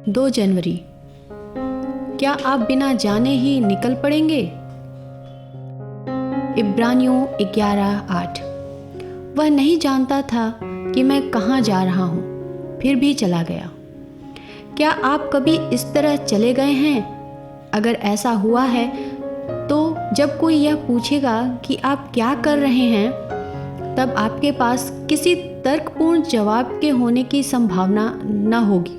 2 जनवरी। क्या आप बिना जाने ही निकल पड़ेंगे? इब्रानियों 11:8। वह नहीं जानता था कि मैं कहाँ जा रहा हूँ, फिर भी चला गया। क्या आप कभी इस तरह चले गए हैं? अगर ऐसा हुआ है तो जब कोई यह पूछेगा कि आप क्या कर रहे हैं, तब आपके पास किसी तर्कपूर्ण जवाब के होने की संभावना न होगी।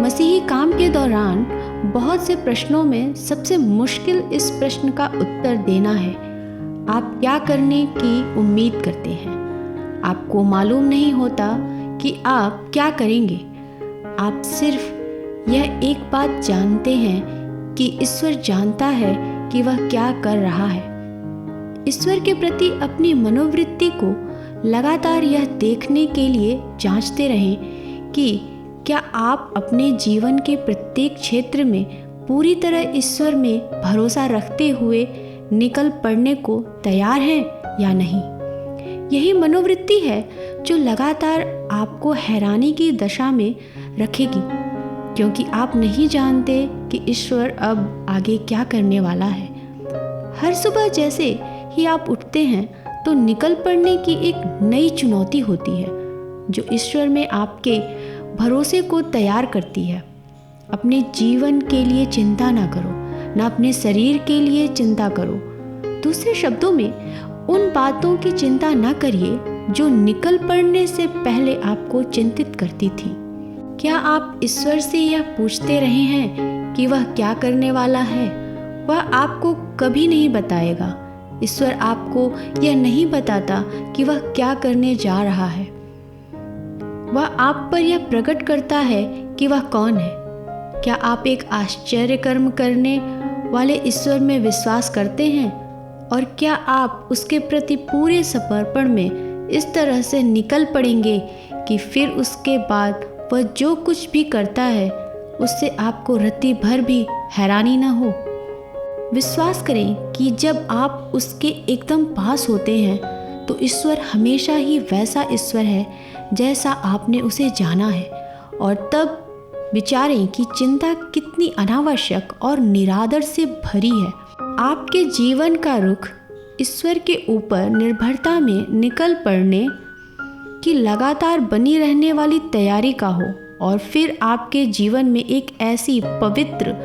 मसीही काम के दौरान बहुत से प्रश्नों में सबसे मुश्किल इस प्रश्न का उत्तर देना है, आप क्या करने की उम्मीद करते हैं? आपको मालूम नहीं होता कि आप क्या करेंगे। आप सिर्फ यह एक बात जानते हैं कि ईश्वर जानता है कि वह क्या कर रहा है। ईश्वर के प्रति अपनी मनोवृत्ति को लगातार यह देखने के लिए जांचते रहें कि क्या आप अपने जीवन के प्रत्येक क्षेत्र में पूरी तरह ईश्वर में भरोसा रखते हुए निकल पड़ने को तैयार हैं या नहीं। यही मनोवृत्ति है जो लगातार आपको हैरानी की दशा में रखेगी, क्योंकि आप नहीं जानते कि ईश्वर अब आगे क्या करने वाला है। हर सुबह जैसे ही आप उठते हैं तो निकल पड़ने की एक नई चुनौती होती है, जो ईश्वर में आपके भरोसे को तैयार करती है। अपने जीवन के लिए चिंता ना करो, ना अपने शरीर के लिए चिंता करो। दूसरे शब्दों में, उन बातों की चिंता ना करिए जो निकल पड़ने से पहले आपको चिंतित करती थी। क्या आप ईश्वर से यह पूछते रहे हैं कि वह क्या करने वाला है? वह आपको कभी नहीं बताएगा। ईश्वर आपको यह नहीं बताता कि वह क्या करने जा रहा है। वह आप पर यह प्रकट करता है कि वह कौन है। क्या आप एक आश्चर्य कर्म करने वाले ईश्वर में विश्वास करते हैं? और क्या आप उसके प्रति पूरे समर्पण में इस तरह से निकल पड़ेंगे कि फिर उसके बाद वह जो कुछ भी करता है उससे आपको रत्ती भर भी हैरानी न हो? विश्वास करें कि जब आप उसके एकदम पास होते हैं तो ईश्वर हमेशा ही वैसा ईश्वर है जैसा आपने उसे जाना है, और तब विचारें कि चिंता कितनी अनावश्यक और निरादर से भरी है। आपके जीवन का रुख ईश्वर के ऊपर निर्भरता में निकल पड़ने की लगातार बनी रहने वाली तैयारी का हो, और फिर आपके जीवन में एक ऐसी पवित्र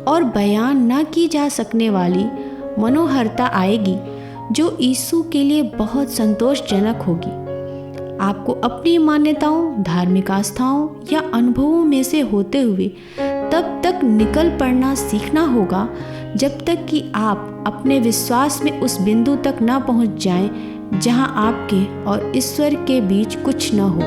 और बयान न की जा सकने वाली मनोहरता आएगी जो यीशु के लिए बहुत संतोषजनक होगी। आपको अपनी मान्यताओं, धार्मिक आस्थाओं या अनुभवों में से होते हुए तब तक निकल पड़ना सीखना होगा जब तक कि आप अपने विश्वास में उस बिंदु तक न पहुंच जाएं जहां आपके और ईश्वर के बीच कुछ न हो।